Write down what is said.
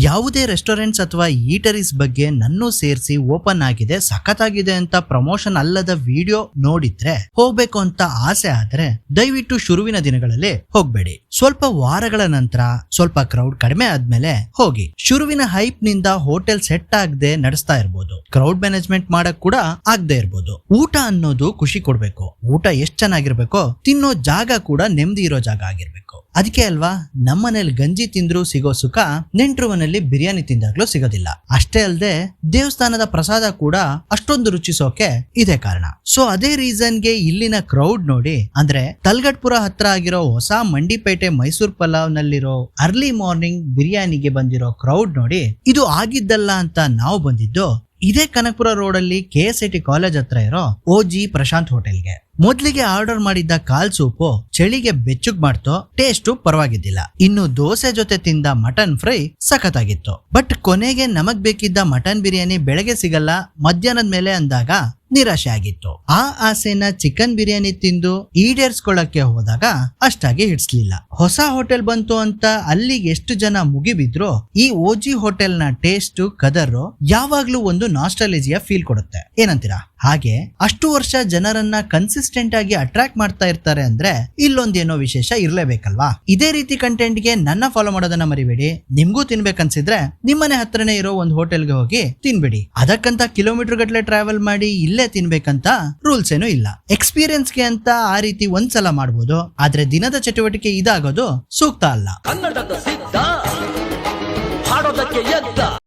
ಯಾವುದೇ ರೆಸ್ಟೋರೆಂಟ್ಸ್ ಅಥವಾ ಈಟರೀಸ್ ಬಗ್ಗೆ ನನ್ನೂ ಸೇರಿಸಿ ಓಪನ್ ಆಗಿದೆ, ಸಖತ್ತಾಗಿದೆ ಅಂತ ಪ್ರಮೋಷನ್ ಅಲ್ಲದ ವಿಡಿಯೋ ನೋಡಿದ್ರೆ ಹೋಗ್ಬೇಕು ಅಂತ ಆಸೆ ಆದ್ರೆ ದಯವಿಟ್ಟು ಶುರುವಿನ ದಿನಗಳಲ್ಲಿ ಹೋಗ್ಬೇಡಿ. ಸ್ವಲ್ಪ ವಾರಗಳ ನಂತರ ಸ್ವಲ್ಪ ಕ್ರೌಡ್ ಕಡಿಮೆ ಆದ್ಮೇಲೆ ಹೋಗಿ. ಶುರುವಿನ ಹೈಪ್ ನಿಂದ ಹೋಟೆಲ್ ಸೆಟ್ ಆಗದೆ ನಡೆಸ್ತಾ ಇರ್ಬೋದು, ಕ್ರೌಡ್ ಮ್ಯಾನೇಜ್ಮೆಂಟ್ ಮಾಡಕ್ ಕೂಡ ಆಗದೆ ಇರ್ಬೋದು. ಊಟ ಅನ್ನೋದು ಖುಷಿ ಕೊಡ್ಬೇಕು, ಊಟ ಎಷ್ಟ್ ಚೆನ್ನಾಗಿರ್ಬೇಕೋ ತಿನ್ನೋ ಜಾಗ ಕೂಡ ನೆಮ್ಮದಿ ಇರೋ ಜಾಗ ಆಗಿರ್ಬೇಕು. ಅದಕ್ಕೆ ಅಲ್ವಾ ನಮ್ಮನೇಲಿ ಗಂಜಿ ತಿಂದ್ರು ಸಿಗೋ ಸುಖ ನೆಂಟ್ರು ಮನೇಲಿ ಬಿರಿಯಾನಿ ತಿಂದಾಗ್ಲೂ ಸಿಗೋದಿಲ್ಲ. ಅಷ್ಟೇ ಅಲ್ಲದೆ ದೇವಸ್ಥಾನದ ಪ್ರಸಾದ ಕೂಡ ಅಷ್ಟೊಂದು ರುಚಿಸೋಕೆ ಇದೇ ಕಾರಣ. ಸೊ ಅದೇ ರೀಸನ್ಗೆ ಇಲ್ಲಿನ ಕ್ರೌಡ್ ನೋಡಿ, ಅಂದ್ರೆ ತಲ್ಗಟ್ಪುರ ಹತ್ರ ಆಗಿರೋ ಹೊಸ ಮಂಡಿಪೇಟೆ ಮೈಸೂರು ಪಲಾವ್ ನಲ್ಲಿರೋ ಅರ್ಲಿ ಮಾರ್ನಿಂಗ್ ಬಿರಿಯಾನಿಗೆ ಬಂದಿರೋ ಕ್ರೌಡ್ ನೋಡಿ ಇದು ಆಗಿದ್ದಲ್ಲ ಅಂತ ನಾವು ಬಂದಿದ್ದು ಇದೇ ಕನಕಪುರ ರೋಡ್ ಅಲ್ಲಿ KSIT ಕಾಲೇಜ್ ಹತ್ರ ಇರೋ OG ಪ್ರಶಾಂತ್ ಹೋಟೆಲ್ಗೆ. ಮೊದ್ಲಿಗೆ ಆರ್ಡರ್ ಮಾಡಿದ್ದ ಕಾಲ್ ಸೂಪು ಚಳಿಗೆ ಬೆಚ್ಚಗ್ ಮಾಡ್ತೋ, ಟೇಸ್ಟು ಪರವಾಗಿದ್ದಿಲ್ಲ. ಇನ್ನು ದೋಸೆ ಜೊತೆ ತಿಂದ ಮಟನ್ ಫ್ರೈ ಸಖತ್ತಾಗಿತ್ತು. ಬಟ್ ಕೊನೆಗೆ ನಮಗ್ ಬೇಕಿದ್ದ ಮಟನ್ ಬಿರಿಯಾನಿ ಬೆಳಗ್ಗೆ ಸಿಗಲ್ಲ, ಮಧ್ಯಾಹ್ನದ ಮೇಲೆ ಅಂದಾಗ ನಿರಾಶೆ ಆಗಿತ್ತು. ಆ ಆಸೆನ ಚಿಕನ್ ಬಿರಿಯಾನಿ ತಿಂದು ಈಡೇರಿಸ್ಕೊಳ್ಳಕ್ಕೆ ಹೋದಾಗ ಅಷ್ಟಾಗಿ ಹಿಡ್ಸ್ಲಿಲ್ಲ. ಹೊಸ ಹೋಟೆಲ್ ಬಂತು ಅಂತ ಅಲ್ಲಿಗೆ ಎಷ್ಟು ಜನ ಮುಗಿಬಿದ್ರು ಈ OG ಹೋಟೆಲ್ ನ ಟೇಸ್ಟ್ ಕದರ್ ಯಾವಾಗ್ಲೂ ಒಂದು ನಾಸ್ಟಾಲಜಿಯಾ ಫೀಲ್ ಕೊಡುತ್ತೆ. ಏನಂತೀರಾ? ಹಾಗೆ ಅಷ್ಟು ವರ್ಷ ಜನರನ್ನ ಕನ್ಸಿಸ್ಟೆಂಟ್ ಆಗಿ ಅಟ್ರಾಕ್ಟ್ ಮಾಡ್ತಾ ಇರ್ತಾರೆ ಅಂದ್ರೆ ಇಲ್ಲೊಂದೇನೋ ವಿಶೇಷ ಇರ್ಲೇಬೇಕಲ್ವಾ? ಇದೇ ರೀತಿ ಕಂಟೆಂಟ್ ಗೆ ನನ್ನ ಫಾಲೋ ಮಾಡೋದನ್ನ ಮರಿಬೇಡಿ. ನಿಮ್ಗೂ ತಿನ್ಬೇಕನ್ಸಿದ್ರೆ ನಿಮ್ಮನೆ ಹತ್ರನೇ ಇರೋ ಒಂದು ಹೋಟೆಲ್ಗೆ ಹೋಗಿ ತಿನ್ಬಿಡಿ. ಅದಕ್ಕಂತ ಕಿಲೋಮೀಟರ್ ಗಟ್ಲೆ ಟ್ರಾವೆಲ್ ಮಾಡಿ ಇಲ್ಲೇ ತಿನ್ಬೇಕಂತ ರೂಲ್ಸ್ ಏನೂ ಇಲ್ಲ. ಎಕ್ಸ್ಪೀರಿಯನ್ಸ್ಗೆ ಅಂತ ಆ ರೀತಿ ಒಂದ್ಸಲ ಮಾಡ್ಬೋದು, ಆದ್ರೆ ದಿನದ ಚಟುವಟಿಕೆ ಇದಾಗೋದು ಸೂಕ್ತ ಅಲ್ಲ. ಕನ್ನಡದ ಸಿದ್ಧ ಹಾಡೋದಕ್ಕೆ ಎದ್ದ